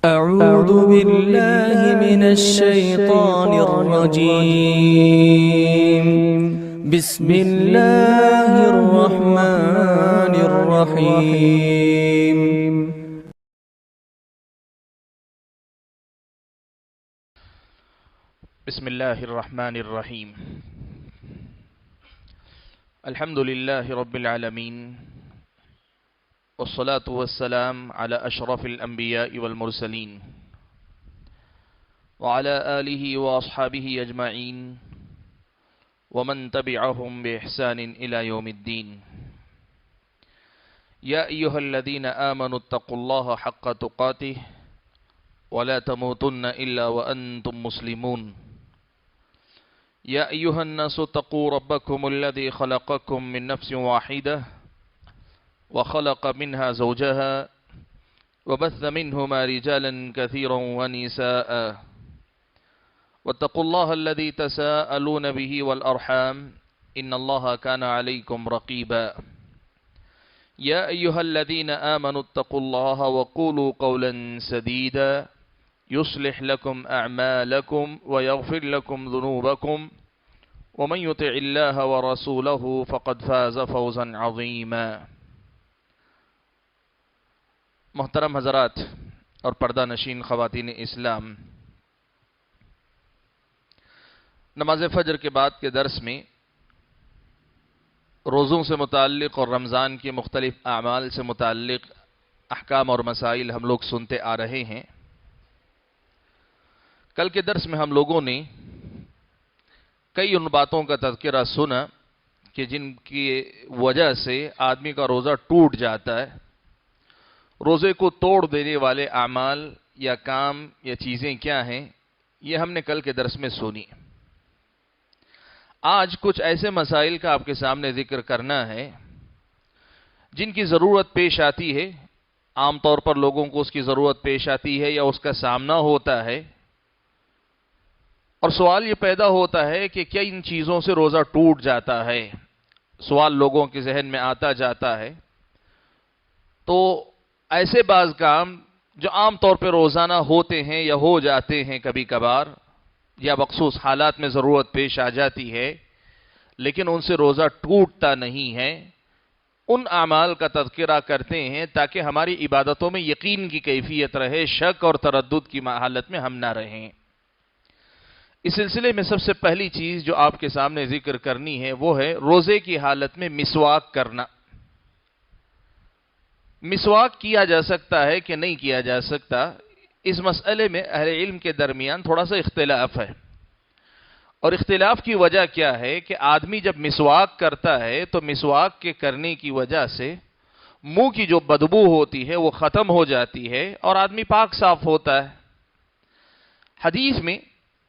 أعوذ بالله من الشيطان الرجيم. بسم الله الرحمن الرحيم. بسم الله الرحمن الرحيم. الحمد لله رب العالمين، والصلاة والسلام على أشرف الأنبياء والمرسلين وعلى آله وأصحابه أجمعين ومن تبعهم بإحسان إلى يوم الدين. يا أيها الذين آمنوا اتقوا الله حق تقاته ولا تموتن إلا وأنتم مسلمون. يا أيها الناس اتقوا ربكم الذي خلقكم من نفس واحدة وخلق منها زوجها وبث منهما رجالا كثيرا ونساء، واتقوا الله الذي تساءلون به والأرحام إن الله كان عليكم رقيبا. يا أيها الذين آمنوا اتقوا الله وقولوا قولا سديدا يصلح لكم أعمالكم ويغفر لكم ذنوبكم، ومن يطع الله ورسوله فقد فاز فوزا عظيما. محترم حضرات اور پردہ نشین خواتین اسلام، نماز فجر کے بعد کے درس میں روزوں سے متعلق اور رمضان کے مختلف اعمال سے متعلق احکام اور مسائل ہم لوگ سنتے آ رہے ہیں. کل کے درس میں ہم لوگوں نے کئی ان باتوں کا تذکرہ سنا کہ جن کی وجہ سے آدمی کا روزہ ٹوٹ جاتا ہے. روزے کو توڑ دینے والے اعمال یا کام یا چیزیں کیا ہیں، یہ ہم نے کل کے درس میں سنی. آج کچھ ایسے مسائل کا آپ کے سامنے ذکر کرنا ہے جن کی ضرورت پیش آتی ہے. عام طور پر لوگوں کو اس کی ضرورت پیش آتی ہے یا اس کا سامنا ہوتا ہے، اور سوال یہ پیدا ہوتا ہے کہ کیا ان چیزوں سے روزہ ٹوٹ جاتا ہے. سوال لوگوں کے ذہن میں آتا جاتا ہے. تو ایسے بعض کام جو عام طور پہ روزانہ ہوتے ہیں یا ہو جاتے ہیں کبھی کبھار، یا مخصوص حالات میں ضرورت پیش آ جاتی ہے لیکن ان سے روزہ ٹوٹتا نہیں ہے، ان اعمال کا تذکرہ کرتے ہیں تاکہ ہماری عبادتوں میں یقین کی کیفیت رہے، شک اور تردد کی حالت میں ہم نہ رہیں. اس سلسلے میں سب سے پہلی چیز جو آپ کے سامنے ذکر کرنی ہے وہ ہے روزے کی حالت میں مسواک کرنا. مسواک کیا جا سکتا ہے کہ نہیں کیا جا سکتا، اس مسئلے میں اہل علم کے درمیان تھوڑا سا اختلاف ہے. اور اختلاف کی وجہ کیا ہے کہ آدمی جب مسواک کرتا ہے تو مسواک کے کرنے کی وجہ سے منہ کی جو بدبو ہوتی ہے وہ ختم ہو جاتی ہے اور آدمی پاک صاف ہوتا ہے. حدیث میں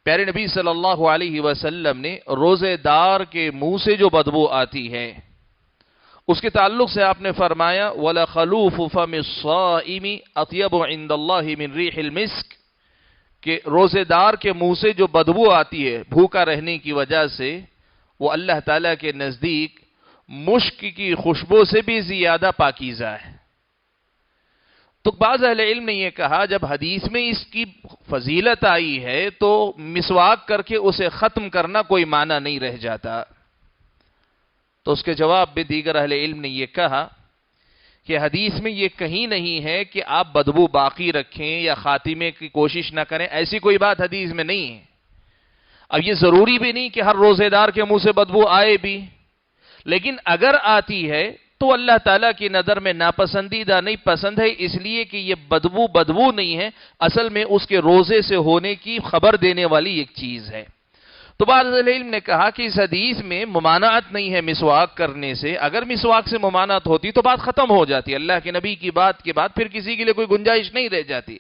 پیارے نبی صلی اللہ علیہ وسلم نے روزے دار کے منہ سے جو بدبو آتی ہے اس کے تعلق سے آپ نے فرمایا وَلَخَلُوفُ فَمِ الصَّائِمِ أَطْيَبُ عِنْدَ اللَّهِ مِنْ رِيحِ الْمِسْكِ، کہ روزے دار کے منہ سے جو بدبو آتی ہے بھوکا رہنے کی وجہ سے، وہ اللہ تعالیٰ کے نزدیک مشک کی خوشبو سے بھی زیادہ پاکیزہ ہے. تو بعض اہل علم نے یہ کہا جب حدیث میں اس کی فضیلت آئی ہے تو مسواک کر کے اسے ختم کرنا کوئی معنی نہیں رہ جاتا. تو اس کے جواب میں دیگر اہل علم نے یہ کہا کہ حدیث میں یہ کہیں نہیں ہے کہ آپ بدبو باقی رکھیں یا خاتمے کی کوشش نہ کریں، ایسی کوئی بات حدیث میں نہیں ہے. اب یہ ضروری بھی نہیں کہ ہر روزے دار کے منہ سے بدبو آئے بھی، لیکن اگر آتی ہے تو اللہ تعالیٰ کی نظر میں ناپسندیدہ نہیں، پسند ہے، اس لیے کہ یہ بدبو نہیں ہے، اصل میں اس کے روزے سے ہونے کی خبر دینے والی ایک چیز ہے. تو بعض علم نے کہا کہ اس حدیث میں ممانعت نہیں ہے مسواک کرنے سے. اگر مسواک سے ممانعت ہوتی تو بات ختم ہو جاتی، اللہ کے نبی کی بات کے بعد پھر کسی کے لیے کوئی گنجائش نہیں رہ جاتی.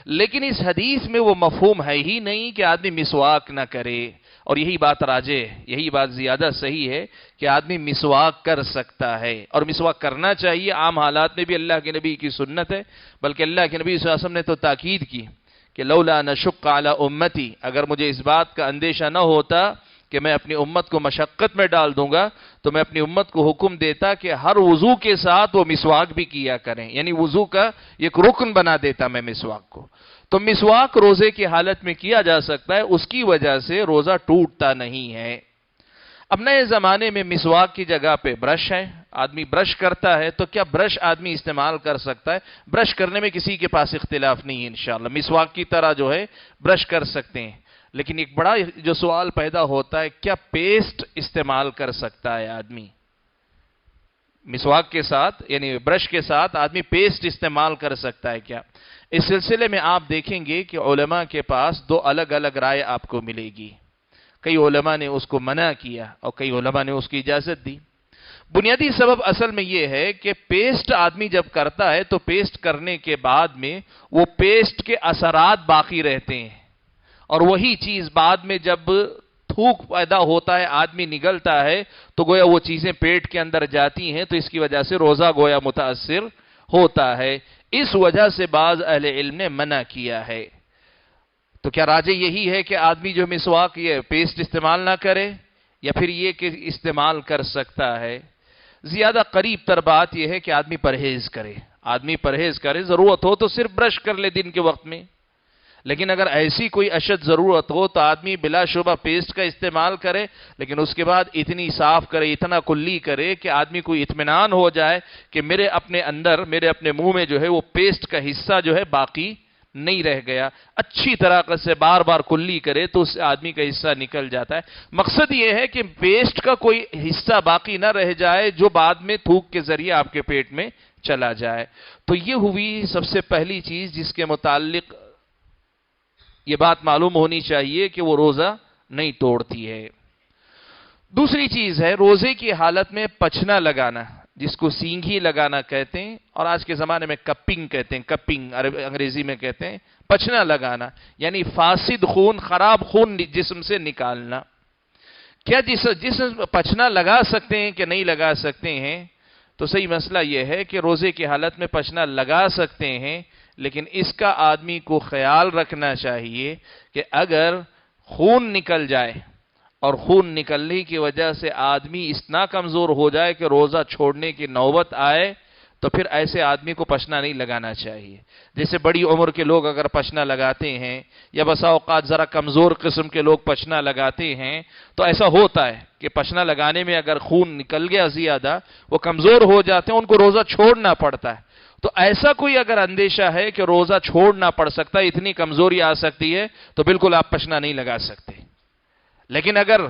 لیکن اس حدیث میں وہ مفہوم ہے ہی نہیں کہ آدمی مسواک نہ کرے، اور یہی بات راجح، یہی بات زیادہ صحیح ہے کہ آدمی مسواک کر سکتا ہے اور مسواک کرنا چاہیے. عام حالات میں بھی اللہ کے نبی کی سنت ہے، بلکہ اللہ کے نبی صلی اللہ علیہ وسلم نے تو تاکید کی کہ لولا نشق علی امتی، اگر مجھے اس بات کا اندیشہ نہ ہوتا کہ میں اپنی امت کو مشقت میں ڈال دوں گا، تو میں اپنی امت کو حکم دیتا کہ ہر وضو کے ساتھ وہ مسواک بھی کیا کریں، یعنی وضو کا ایک رکن بنا دیتا میں مسواک کو۔ تو مسواک روزے کی حالت میں کیا جا سکتا ہے، اس کی وجہ سے روزہ ٹوٹتا نہیں ہے۔ اب نئے زمانے میں مسواک کی جگہ پہ برش ہے، آدمی برش کرتا ہے، تو کیا برش آدمی استعمال کر سکتا ہے؟ برش کرنے میں کسی کے پاس اختلاف نہیں ہے انشاءاللہ، مسواک کی طرح جو ہے برش کر سکتے ہیں۔ لیکن ایک بڑا جو سوال پیدا ہوتا ہے، کیا پیسٹ استعمال کر سکتا ہے آدمی؟ مسواک کے ساتھ یعنی برش کے ساتھ آدمی پیسٹ استعمال کر سکتا ہے کیا؟ اس سلسلے میں آپ دیکھیں گے کہ علماء کے پاس دو الگ الگ رائے آپ کو ملے گی۔ کئی علماء نے اس کو منع کیا اور کئی علماء نے اس کی اجازت دی۔ بنیادی سبب اصل میں یہ ہے کہ پیسٹ آدمی جب کرتا ہے تو پیسٹ کرنے کے بعد میں وہ پیسٹ کے اثرات باقی رہتے ہیں، اور وہی چیز بعد میں جب تھوک پیدا ہوتا ہے، آدمی نگلتا ہے، تو گویا وہ چیزیں پیٹ کے اندر جاتی ہیں، تو اس کی وجہ سے روزہ گویا متاثر ہوتا ہے۔ اس وجہ سے بعض اہل علم نے منع کیا ہے۔ تو کیا راجح یہی ہے کہ آدمی جو مسواک یہ پیسٹ استعمال نہ کرے، یا پھر یہ کہ استعمال کر سکتا ہے؟ زیادہ قریب تر بات یہ ہے کہ آدمی پرہیز کرے، آدمی پرہیز کرے، ضرورت ہو تو صرف برش کر لے دن کے وقت میں، لیکن اگر ایسی کوئی اشد ضرورت ہو تو آدمی بلا شبہ پیسٹ کا استعمال کرے، لیکن اس کے بعد اتنی صاف کرے، اتنا کلی کرے کہ آدمی کو اطمینان ہو جائے کہ میرے اپنے اندر، میرے اپنے منہ میں جو ہے وہ پیسٹ کا حصہ جو ہے باقی نہیں رہ گیا۔ اچھی طرح سے بار بار کلی کرے تو اس آدمی کا حصہ نکل جاتا ہے۔ مقصد یہ ہے کہ پیسٹ کا کوئی حصہ باقی نہ رہ جائے جو بعد میں تھوک کے ذریعے آپ کے پیٹ میں چلا جائے۔ تو یہ ہوئی سب سے پہلی چیز جس کے متعلق یہ بات معلوم ہونی چاہیے کہ وہ روزہ نہیں توڑتی ہے۔ دوسری چیز ہے روزے کی حالت میں پچھنا لگانا، جس کو سینگھی لگانا کہتے ہیں، اور آج کے زمانے میں کپنگ کہتے ہیں، کپنگ انگریزی میں کہتے ہیں، پچھنا لگانا، یعنی فاسد خون، خراب خون جسم سے نکالنا۔ کیا جسم پچھنا لگا سکتے ہیں کہ نہیں لگا سکتے ہیں؟ تو صحیح مسئلہ یہ ہے کہ روزے کی حالت میں پچھنا لگا سکتے ہیں، لیکن اس کا آدمی کو خیال رکھنا چاہیے کہ اگر خون نکل جائے اور خون نکلنے کی وجہ سے آدمی اتنا کمزور ہو جائے کہ روزہ چھوڑنے کی نوبت آئے، تو پھر ایسے آدمی کو پچھنا نہیں لگانا چاہیے۔ جیسے بڑی عمر کے لوگ اگر پچھنا لگاتے ہیں، یا بسا اوقات ذرا کمزور قسم کے لوگ پچھنا لگاتے ہیں، تو ایسا ہوتا ہے کہ پچھنا لگانے میں اگر خون نکل گیا زیادہ، وہ کمزور ہو جاتے ہیں، ان کو روزہ چھوڑنا پڑتا ہے۔ تو ایسا کوئی اگر اندیشہ ہے کہ روزہ چھوڑنا پڑ سکتا ہے، اتنی کمزوری آ سکتی ہے، تو بالکل آپ پچھنا نہیں لگا سکتے۔ لیکن اگر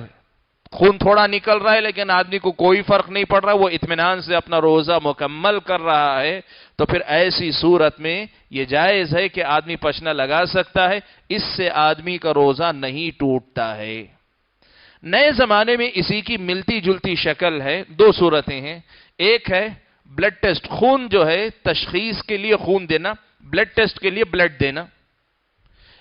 خون تھوڑا نکل رہا ہے لیکن آدمی کو کوئی فرق نہیں پڑ رہا، وہ اطمینان سے اپنا روزہ مکمل کر رہا ہے، تو پھر ایسی صورت میں یہ جائز ہے کہ آدمی پچھنا لگا سکتا ہے، اس سے آدمی کا روزہ نہیں ٹوٹتا ہے۔ نئے زمانے میں اسی کی ملتی جلتی شکل ہے، دو صورتیں ہیں۔ ایک ہے بلڈ ٹیسٹ، خون جو ہے تشخیص کے لیے خون دینا، بلڈ ٹیسٹ کے لیے بلڈ دینا،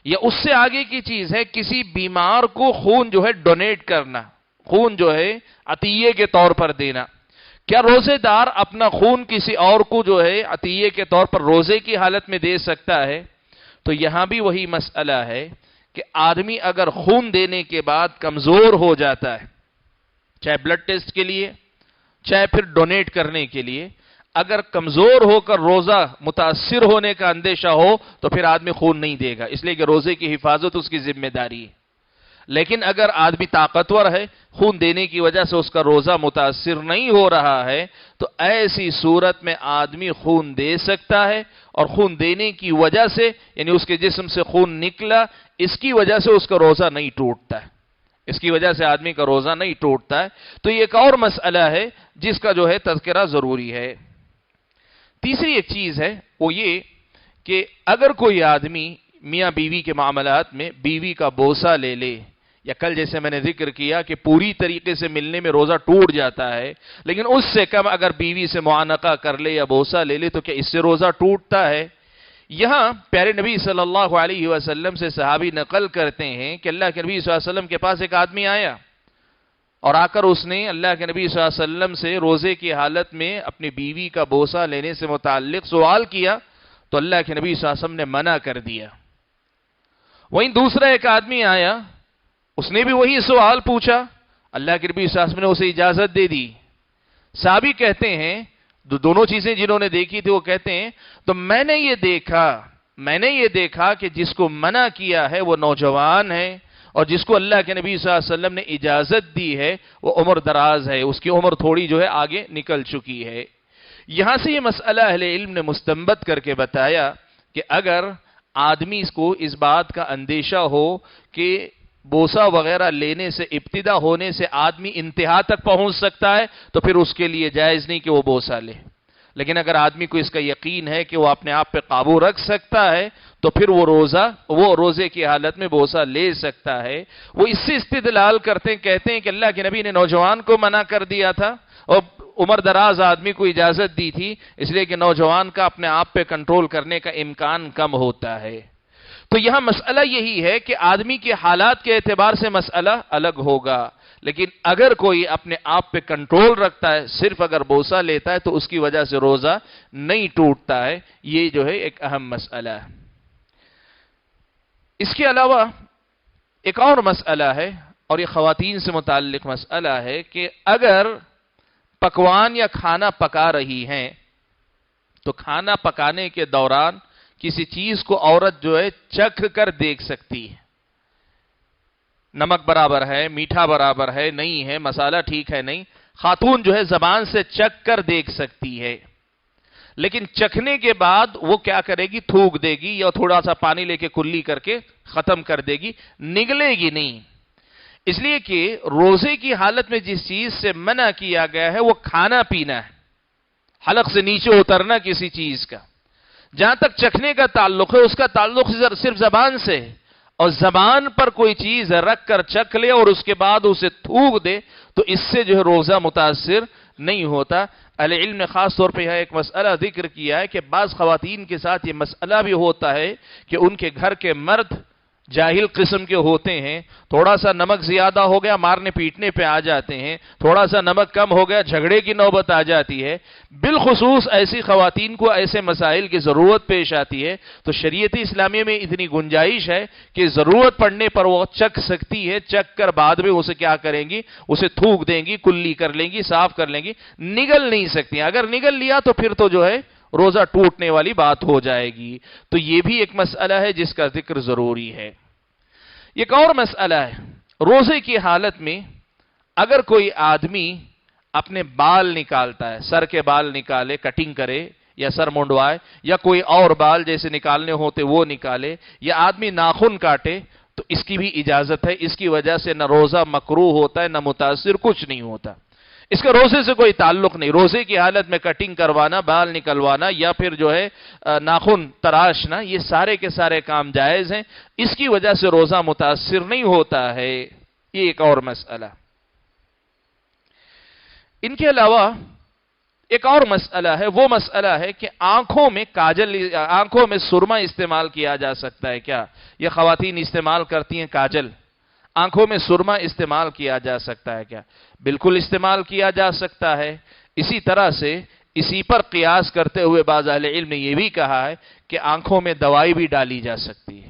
یا اس سے آگے کی چیز ہے کسی بیمار کو خون جو ہے ڈونیٹ کرنا، خون جو ہے عطیے کے طور پر دینا۔ کیا روزے دار اپنا خون کسی اور کو جو ہے عطیے کے طور پر روزے کی حالت میں دے سکتا ہے؟ تو یہاں بھی وہی مسئلہ ہے کہ آدمی اگر خون دینے کے بعد کمزور ہو جاتا ہے، چاہے بلڈ ٹیسٹ کے لیے چاہے پھر ڈونیٹ کرنے کے لیے، اگر کمزور ہو کر روزہ متاثر ہونے کا اندیشہ ہو تو پھر آدمی خون نہیں دے گا، اس لیے کہ روزے کی حفاظت اس کی ذمہ داری ہے۔ لیکن اگر آدمی طاقتور ہے، خون دینے کی وجہ سے اس کا روزہ متاثر نہیں ہو رہا ہے، تو ایسی صورت میں آدمی خون دے سکتا ہے، اور خون دینے کی وجہ سے یعنی اس کے جسم سے خون نکلا، اس کی وجہ سے اس کا روزہ نہیں ٹوٹتا ہے، اس کی وجہ سے آدمی کا روزہ نہیں ٹوٹتا ہے۔ تو یہ ایک اور مسئلہ ہے جس کا جو ہے تذکرہ ضروری ہے۔ تیسری ایک چیز ہے وہ یہ کہ اگر کوئی آدمی میاں بیوی کے معاملات میں بیوی کا بوسہ لے لے، یا کل جیسے میں نے ذکر کیا کہ پوری طریقے سے ملنے میں روزہ ٹوٹ جاتا ہے، لیکن اس سے کم اگر بیوی سے معانقہ کر لے یا بوسہ لے لے تو کیا اس سے روزہ ٹوٹتا ہے؟ یہاں پیارے نبی صلی اللہ علیہ وسلم سے صحابی نقل کرتے ہیں کہ اللہ کے نبی صلی اللہ علیہ وسلم کے پاس ایک آدمی آیا، اور آ کر اس نے اللہ کے نبی صلی اللہ علیہ وسلم سے روزے کی حالت میں اپنی بیوی کا بوسہ لینے سے متعلق سوال کیا، تو اللہ کے نبی صلی اللہ علیہ وسلم نے منع کر دیا۔ وہیں دوسرا ایک آدمی آیا، اس نے بھی وہی سوال پوچھا، اللہ کے نبی صلی اللہ علیہ وسلم نے اسے اجازت دے دی۔ صحابی کہتے ہیں، دونوں چیزیں جنہوں نے دیکھی تھی وہ کہتے ہیں تو میں نے یہ دیکھا کہ جس کو منع کیا ہے وہ نوجوان ہے، اور جس کو اللہ کے نبی صلی اللہ علیہ وسلم نے اجازت دی ہے وہ عمر دراز ہے، اس کی عمر تھوڑی جو ہے آگے نکل چکی ہے۔ یہاں سے یہ مسئلہ اہل علم نے مستنبط کر کے بتایا کہ اگر آدمی کو اس بات کا اندیشہ ہو کہ بوسہ وغیرہ لینے سے، ابتدا ہونے سے آدمی انتہا تک پہنچ سکتا ہے تو پھر اس کے لیے جائز نہیں کہ وہ بوسہ لے، لیکن اگر آدمی کو اس کا یقین ہے کہ وہ اپنے آپ پہ قابو رکھ سکتا ہے تو پھر وہ روزے کی حالت میں بوسہ لے سکتا ہے۔ وہ اس سے استدلال کہتے ہیں کہ اللہ کے نبی نے نوجوان کو منع کر دیا تھا اور عمر دراز آدمی کو اجازت دی تھی، اس لیے کہ نوجوان کا اپنے آپ پہ کنٹرول کرنے کا امکان کم ہوتا ہے۔ تو یہاں مسئلہ یہی ہے کہ آدمی کے حالات کے اعتبار سے مسئلہ الگ ہوگا، لیکن اگر کوئی اپنے آپ پہ کنٹرول رکھتا ہے، صرف اگر بوسہ لیتا ہے تو اس کی وجہ سے روزہ نہیں ٹوٹتا ہے۔ یہ جو ہے ایک اہم مسئلہ ہے۔ اس کے علاوہ ایک اور مسئلہ ہے، اور یہ خواتین سے متعلق مسئلہ ہے کہ اگر پکوان یا کھانا پکا رہی ہیں تو کھانا پکانے کے دوران کسی چیز کو عورت جو ہے چکھ کر دیکھ سکتی ہے، نمک برابر ہے، میٹھا برابر ہے نہیں ہے، مسالہ ٹھیک ہے نہیں، خاتون جو ہے زبان سے چکھ کر دیکھ سکتی ہے، لیکن چکھنے کے بعد وہ کیا کرے گی؟ تھوک دے گی یا تھوڑا سا پانی لے کے کلی کر کے ختم کر دے گی، نگلے گی نہیں۔ اس لیے کہ روزے کی حالت میں جس چیز سے منع کیا گیا ہے وہ کھانا پینا ہے، حلق سے نیچے اترنا کسی چیز کا۔ جہاں تک چکھنے کا تعلق ہے اس کا تعلق صرف زبان سے ہے، اور زبان پر کوئی چیز رکھ کر چکھ لے اور اس کے بعد اسے تھوک دے تو اس سے جو ہے روزہ متاثر نہیں ہوتا۔ اہل علم نے خاص طور پہ یہاں ایک مسئلہ ذکر کیا ہے کہ بعض خواتین کے ساتھ یہ مسئلہ بھی ہوتا ہے کہ ان کے گھر کے مرد جاہل قسم کے ہوتے ہیں، تھوڑا سا نمک زیادہ ہو گیا مارنے پیٹنے پہ آ جاتے ہیں، تھوڑا سا نمک کم ہو گیا جھگڑے کی نوبت آ جاتی ہے۔ بالخصوص ایسی خواتین کو ایسے مسائل کی ضرورت پیش آتی ہے تو شریعت اسلامیہ میں اتنی گنجائش ہے کہ ضرورت پڑنے پر وہ چکھ سکتی ہے، چکھ کر بعد میں اسے کیا کریں گی؟ اسے تھوک دیں گی، کلی کر لیں گی، صاف کر لیں گی، نگل نہیں سکتی۔ اگر نگل لیا تو پھر تو جو ہے روزہ ٹوٹنے والی بات ہو جائے گی۔ تو یہ بھی ایک مسئلہ ہے جس کا ذکر ضروری ہے۔ ایک اور مسئلہ ہے، روزے کی حالت میں اگر کوئی آدمی اپنے بال نکالتا ہے، سر کے بال نکالے، کٹنگ کرے یا سر منڈوائے یا کوئی اور بال جیسے نکالنے ہوتے وہ نکالے، یا آدمی ناخن کاٹے تو اس کی بھی اجازت ہے۔ اس کی وجہ سے نہ روزہ مکروہ ہوتا ہے نہ متاثر، کچھ نہیں ہوتا، اس کا روزے سے کوئی تعلق نہیں۔ روزے کی حالت میں کٹنگ کروانا، بال نکلوانا یا پھر جو ہے ناخن تراشنا، یہ سارے کے سارے کام جائز ہیں، اس کی وجہ سے روزہ متاثر نہیں ہوتا ہے۔ یہ ایک اور مسئلہ۔ ان کے علاوہ ایک اور مسئلہ ہے، وہ مسئلہ ہے کہ آنکھوں میں سرما استعمال کیا جا سکتا ہے کیا؟ یہ خواتین استعمال کرتی ہیں کاجل، آنکھوں میں سرما استعمال کیا جا سکتا ہے کیا؟ بالکل استعمال کیا جا سکتا ہے۔ اسی طرح سے اسی پر قیاس کرتے ہوئے بعض اہل علم نے یہ بھی کہا ہے کہ آنکھوں میں دوائی بھی ڈالی جا سکتی ہے۔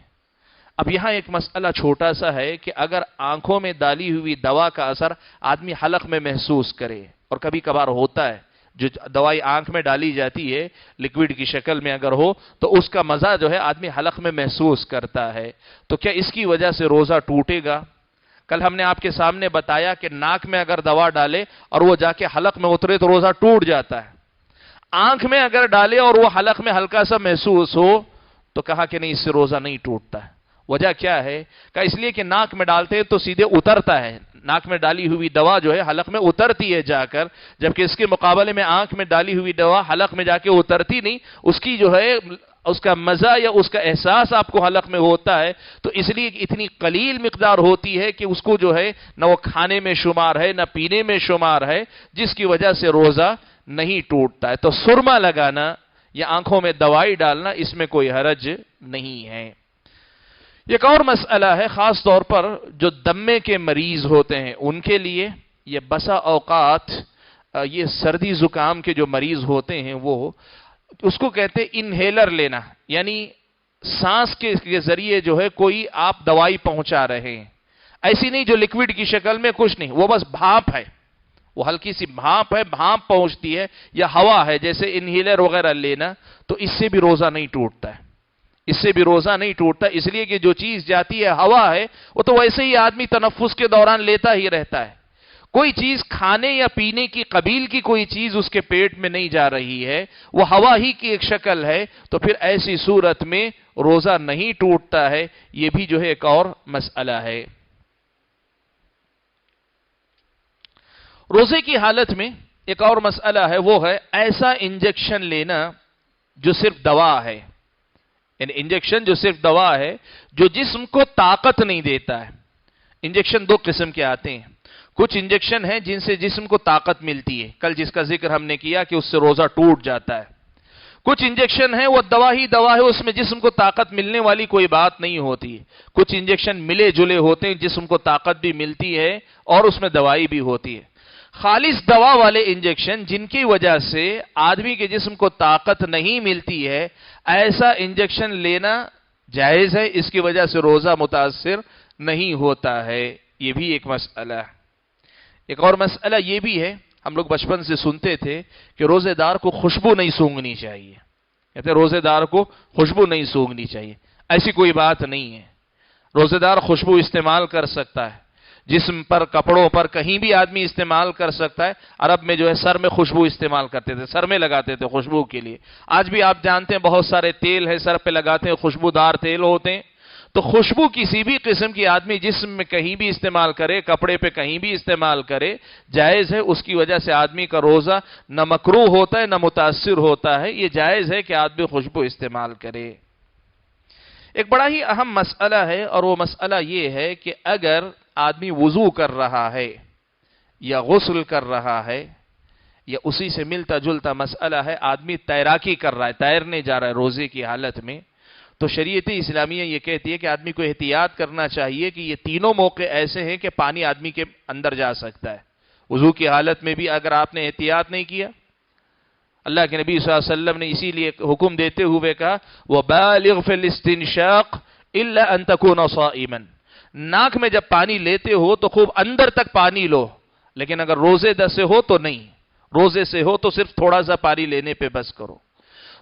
اب یہاں ایک مسئلہ چھوٹا سا ہے کہ اگر آنکھوں میں ڈالی ہوئی دوا کا اثر آدمی حلق میں محسوس کرے، اور کبھی کبھار ہوتا ہے جو دوائی آنکھ میں ڈالی جاتی ہے لکوڈ کی شکل میں اگر ہو تو اس کا مزہ جو ہے آدمی حلق میں محسوس کرتا ہے، تو کیا اس کی وجہ سے روزہ ٹوٹے گا؟ کل ہم نے آپ کے سامنے بتایا کہ ناک میں اگر دوا ڈالے اور وہ جا کے حلق میں اترے تو روزہ ٹوٹ جاتا ہے۔ آنکھ میں اگر ڈالے اور وہ حلق میں ہلکا سا محسوس ہو تو کہا کہ نہیں، اس سے روزہ نہیں ٹوٹتا ہے۔ وجہ کیا ہے؟ کہ اس لیے کہ ناک میں ڈالتے ہیں تو سیدھے اترتا ہے، ناک میں ڈالی ہوئی دوا جو ہے حلق میں اترتی ہے جا کر، جبکہ اس کے مقابلے میں آنکھ میں ڈالی ہوئی دوا حلق میں جا کے اترتی نہیں، اس کی جو ہے اس کا مزہ یا اس کا احساس آپ کو حلق میں ہوتا ہے، تو اس لیے اتنی قلیل مقدار ہوتی ہے کہ اس کو جو ہے نہ وہ کھانے میں شمار ہے نہ پینے میں شمار ہے، جس کی وجہ سے روزہ نہیں ٹوٹتا ہے۔ تو سرما لگانا یا آنکھوں میں دوائی ڈالنا اس میں کوئی حرج نہیں ہے۔ ایک اور مسئلہ ہے، خاص طور پر جو دمے کے مریض ہوتے ہیں ان کے لیے یہ بسا اوقات یہ سردی زکام کے جو مریض ہوتے ہیں وہ اس کو کہتے ہیں انہیلر لینا، یعنی سانس کے ذریعے جو ہے کوئی آپ دوائی پہنچا رہے ہیں۔ ایسی نہیں جو لکوڈ کی شکل میں کچھ نہیں، وہ بس بھاپ ہے، وہ ہلکی سی بھاپ ہے، بھاپ پہنچتی ہے، یا ہوا ہے جیسے انہیلر وغیرہ لینا، تو اس سے بھی روزہ نہیں ٹوٹتا ہے، اس سے بھی روزہ نہیں ٹوٹتا، اس لیے کہ جو چیز جاتی ہے ہوا ہے، وہ تو ویسے ہی آدمی تنفس کے دوران لیتا ہی رہتا ہے، کوئی چیز کھانے یا پینے کی قبیل کی کوئی چیز اس کے پیٹ میں نہیں جا رہی ہے، وہ ہوا ہی کی ایک شکل ہے، تو پھر ایسی صورت میں روزہ نہیں ٹوٹتا ہے، یہ بھی جو ہے ایک اور مسئلہ ہے۔ روزے کی حالت میں ایک اور مسئلہ ہے، وہ ہے ایسا انجیکشن لینا جو صرف دوا ہے، یعنی انجیکشن جو صرف دوا ہے، جو جسم کو طاقت نہیں دیتا ہے۔ انجیکشن دو قسم کے آتے ہیں، کچھ انجیکشن ہیں جن سے جسم کو طاقت ملتی ہے، کل جس کا ذکر ہم نے کیا کہ اس سے روزہ ٹوٹ جاتا ہے۔ کچھ انجیکشن ہے وہ دوا ہی دوا ہے، اس میں جسم کو طاقت ملنے والی کوئی بات نہیں ہوتی۔ کچھ انجیکشن ملے جلے ہوتے ہیں، جسم کو طاقت بھی ملتی ہے اور اس میں دوائی بھی ہوتی ہے۔ خالص دوا والے انجیکشن جن کی وجہ سے آدمی کے جسم کو طاقت نہیں ملتی ہے، ایسا انجیکشن لینا جائز ہے، اس کی وجہ سے روزہ متاثر نہیں ہوتا ہے، یہ بھی ایک مسئلہ ہے۔ ایک اور مسئلہ یہ بھی ہے، ہم لوگ بچپن سے سنتے تھے کہ روزے دار کو خوشبو نہیں سونگھنی چاہیے، کہتے ہیں روزے دار کو خوشبو نہیں سونگھنی چاہیے، ایسی کوئی بات نہیں ہے، روزے دار خوشبو استعمال کر سکتا ہے، جسم پر، کپڑوں پر، کہیں بھی آدمی استعمال کر سکتا ہے۔ عرب میں جو ہے سر میں خوشبو استعمال کرتے تھے، سر میں لگاتے تھے خوشبو کے لیے، آج بھی آپ جانتے ہیں بہت سارے تیل ہے سر پہ لگاتے ہیں، خوشبودار تیل ہوتے ہیں، تو خوشبو کسی بھی قسم کی آدمی جسم میں کہیں بھی استعمال کرے، کپڑے پہ کہیں بھی استعمال کرے، جائز ہے، اس کی وجہ سے آدمی کا روزہ نہ مکروہ ہوتا ہے نہ متاثر ہوتا ہے، یہ جائز ہے کہ آدمی خوشبو استعمال کرے۔ ایک بڑا ہی اہم مسئلہ ہے، اور وہ مسئلہ یہ ہے کہ اگر آدمی وضو کر رہا ہے یا غسل کر رہا ہے، یا اسی سے ملتا جلتا مسئلہ ہے آدمی تیراکی کر رہا ہے، تیرنے جا رہا ہے روزے کی حالت میں، تو شریعت اسلامیہ یہ کہتی ہے کہ آدمی کو احتیاط کرنا چاہیے کہ یہ تینوں موقع ایسے ہیں کہ پانی آدمی کے اندر جا سکتا ہے۔ وضو کی حالت میں بھی اگر آپ نے احتیاط نہیں کیا، اللہ کے نبی صلی اللہ علیہ وسلم نے اسی لیے حکم دیتے ہوئے کہا وَبَالِغْ فِي الْإِسْتِنْشَاقِ إِلَّا أَن تَكُونَ صَائِمًا، ناک میں جب پانی لیتے ہو تو خوب اندر تک پانی لو، لیکن اگر روزے سے ہو تو نہیں، روزے سے ہو تو صرف تھوڑا سا پانی لینے پہ بس کرو۔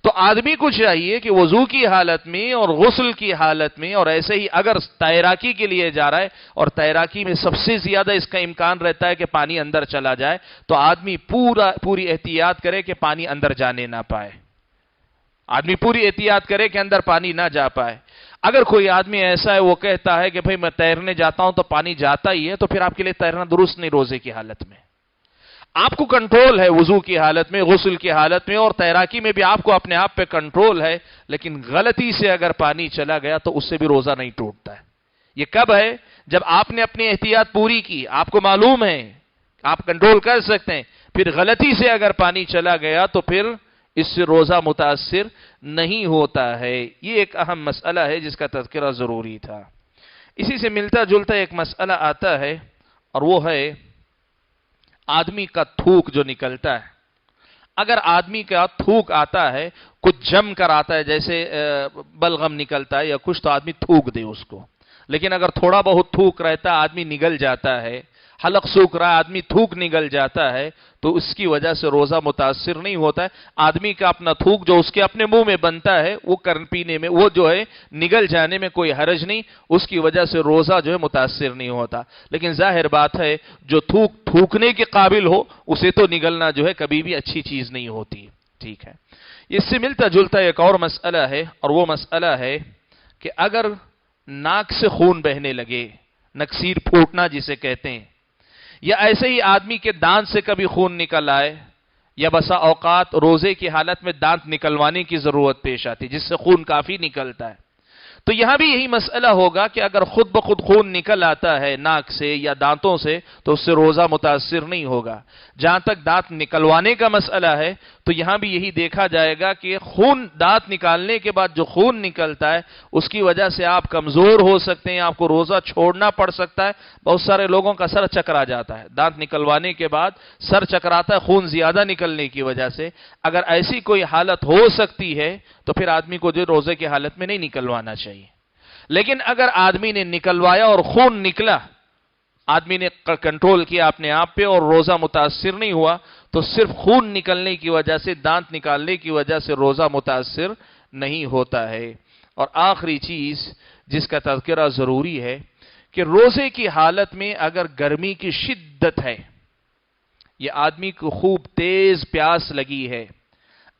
تو آدمی کو چاہیے کہ وضو کی حالت میں اور غسل کی حالت میں، اور ایسے ہی اگر تیراکی کے لیے جا رہا ہے، اور تیراکی میں سب سے زیادہ اس کا امکان رہتا ہے کہ پانی اندر چلا جائے، تو آدمی پوری احتیاط کرے کہ پانی اندر جانے نہ پائے، آدمی پوری احتیاط کرے کہ اندر پانی نہ جا پائے۔ اگر کوئی آدمی ایسا ہے وہ کہتا ہے کہ بھئی میں تیرنے جاتا ہوں تو پانی جاتا ہی ہے، تو پھر آپ کے لیے تیرنا درست نہیں روزے کی حالت میں۔ آپ کو کنٹرول ہے وضو کی حالت میں، غسل کی حالت میں، اور تیراکی میں بھی آپ کو اپنے آپ پہ کنٹرول ہے، لیکن غلطی سے اگر پانی چلا گیا تو اس سے بھی روزہ نہیں ٹوٹتا ہے۔ یہ کب ہے؟ جب آپ نے اپنی احتیاط پوری کی، آپ کو معلوم ہے آپ کنٹرول کر سکتے ہیں، پھر غلطی سے اگر پانی چلا گیا تو پھر اس سے روزہ متاثر نہیں ہوتا ہے۔ یہ ایک اہم مسئلہ ہے جس کا تذکرہ ضروری تھا۔ اسی سے ملتا جلتا ایک مسئلہ آتا ہے، اور وہ ہے آدمی کا تھوک جو نکلتا ہے۔ اگر آدمی کا تھوک آتا ہے، کچھ جم کر آتا ہے، جیسے بلغم نکلتا ہے یا کچھ، تو آدمی تھوک دے اس کو، لیکن اگر تھوڑا بہت تھوک رہتا ہے، آدمی نگل جاتا ہے، حلق سوکھ رہا ہے، آدمی تھوک نگل جاتا ہے، تو اس کی وجہ سے روزہ متاثر نہیں ہوتا ہے۔ آدمی کا اپنا تھوک جو اس کے اپنے منہ میں بنتا ہے، وہ پینے میں، وہ جو ہے نگل جانے میں کوئی حرج نہیں، اس کی وجہ سے روزہ جو ہے متاثر نہیں ہوتا۔ لیکن ظاہر بات ہے جو تھوکنے کے قابل ہو اسے تو نگلنا جو ہے کبھی بھی اچھی چیز نہیں ہوتی، ٹھیک ہے۔ اس سے ملتا جلتا ایک اور مسئلہ ہے، اور وہ مسئلہ ہے کہ اگر ناک سے خون بہنے لگے، نکسیر پھوٹنا جسے کہتے ہیں، یا ایسے ہی آدمی کے دانت سے کبھی خون نکل آئے، یا بسا اوقات روزے کی حالت میں دانت نکلوانے کی ضرورت پیش آتی جس سے خون کافی نکلتا ہے، تو یہاں بھی یہی مسئلہ ہوگا کہ اگر خود بخود خون نکل آتا ہے ناک سے یا دانتوں سے تو اس سے روزہ متاثر نہیں ہوگا۔ جہاں تک دانت نکلوانے کا مسئلہ ہے تو یہاں بھی یہی دیکھا جائے گا کہ خون، دانت نکالنے کے بعد جو خون نکلتا ہے اس کی وجہ سے آپ کمزور ہو سکتے ہیں، آپ کو روزہ چھوڑنا پڑ سکتا ہے۔ بہت سارے لوگوں کا سر چکرا جاتا ہے، دانت نکلوانے کے بعد سر چکراتا ہے خون زیادہ نکلنے کی وجہ سے۔ اگر ایسی کوئی حالت ہو سکتی ہے تو پھر آدمی کو جو روزے کی حالت میں نہیں نکلوانا چاہیے۔ لیکن اگر آدمی نے نکلوایا اور خون نکلا آدمی نے کنٹرول کیا اپنے آپ پہ اور روزہ متاثر نہیں ہوا تو صرف خون نکلنے کی وجہ سے، دانت نکالنے کی وجہ سے روزہ متاثر نہیں ہوتا ہے۔ اور آخری چیز جس کا تذکرہ ضروری ہے کہ روزے کی حالت میں اگر گرمی کی شدت ہے، یہ آدمی کو خوب تیز پیاس لگی ہے،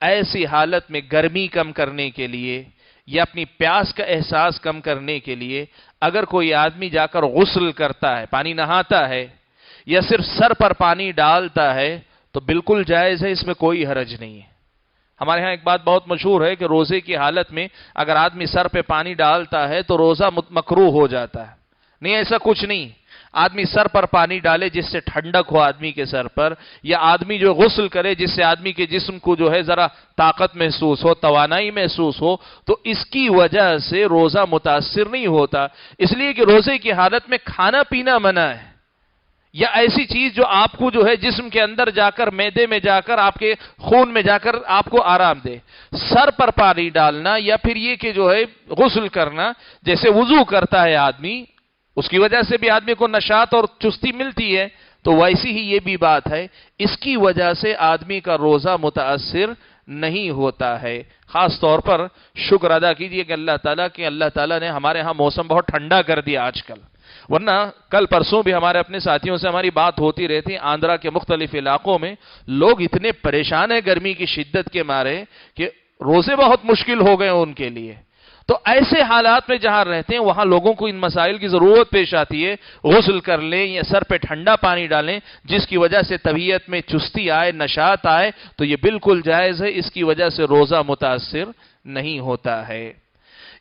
ایسی حالت میں گرمی کم کرنے کے لیے یا اپنی پیاس کا احساس کم کرنے کے لیے اگر کوئی آدمی جا کر غسل کرتا ہے، پانی نہاتا ہے یا صرف سر پر پانی ڈالتا ہے تو بالکل جائز ہے، اس میں کوئی حرج نہیں ہے۔ ہمارے ہاں ایک بات بہت مشہور ہے کہ روزے کی حالت میں اگر آدمی سر پہ پانی ڈالتا ہے تو روزہ مکروہ ہو جاتا ہے۔ نہیں، ایسا کچھ نہیں۔ آدمی سر پر پانی ڈالے جس سے ٹھنڈک ہو آدمی کے سر پر، یا آدمی جو غسل کرے جس سے آدمی کے جسم کو جو ہے ذرا طاقت محسوس ہو، توانائی محسوس ہو، تو اس کی وجہ سے روزہ متاثر نہیں ہوتا۔ اس لیے کہ روزے کی حالت میں کھانا پینا منع ہے، یا ایسی چیز جو آپ کو جو ہے جسم کے اندر جا کر، معدے میں جا کر، آپ کے خون میں جا کر آپ کو آرام دے۔ سر پر پانی ڈالنا یا پھر یہ کہ جو ہے غسل کرنا، جیسے وضو کرتا ہے آدمی، اس کی وجہ سے بھی آدمی کو نشاط اور چستی ملتی ہے، تو ویسی ہی یہ بھی بات ہے، اس کی وجہ سے آدمی کا روزہ متاثر نہیں ہوتا ہے۔ خاص طور پر شکر ادا کیجئے کہ اللہ تعالیٰ نے ہمارے ہاں موسم بہت ٹھنڈا کر دیا آج کل، ورنہ کل پرسوں بھی ہمارے اپنے ساتھیوں سے ہماری بات ہوتی رہتی، آندھرا کے مختلف علاقوں میں لوگ اتنے پریشان ہیں گرمی کی شدت کے مارے کہ روزے بہت مشکل ہو گئے ان کے لیے۔ تو ایسے حالات میں جہاں رہتے ہیں وہاں لوگوں کو ان مسائل کی ضرورت پیش آتی ہے، غسل کر لیں یا سر پہ ٹھنڈا پانی ڈالیں جس کی وجہ سے طبیعت میں چستی آئے، نشاط آئے، تو یہ بالکل جائز ہے، اس کی وجہ سے روزہ متاثر نہیں ہوتا ہے۔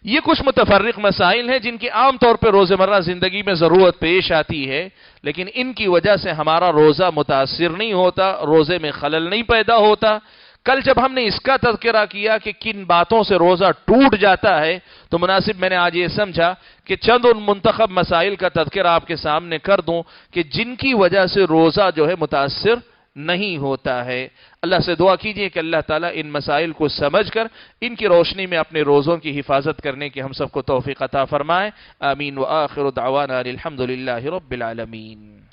یہ کچھ متفرق مسائل ہیں جن کی عام طور پہ روزمرہ زندگی میں ضرورت پیش آتی ہے، لیکن ان کی وجہ سے ہمارا روزہ متاثر نہیں ہوتا، روزے میں خلل نہیں پیدا ہوتا۔ کل جب ہم نے اس کا تذکرہ کیا کہ کن باتوں سے روزہ ٹوٹ جاتا ہے تو مناسب میں نے آج یہ سمجھا کہ چند ان منتخب مسائل کا تذکرہ آپ کے سامنے کر دوں کہ جن کی وجہ سے روزہ جو ہے متاثر نہیں ہوتا ہے۔ اللہ سے دعا کیجئے کہ اللہ تعالیٰ ان مسائل کو سمجھ کر ان کی روشنی میں اپنے روزوں کی حفاظت کرنے کی ہم سب کو توفیق عطا فرمائے۔ آمین وآخر دعوانا الحمدللہ رب العالمین۔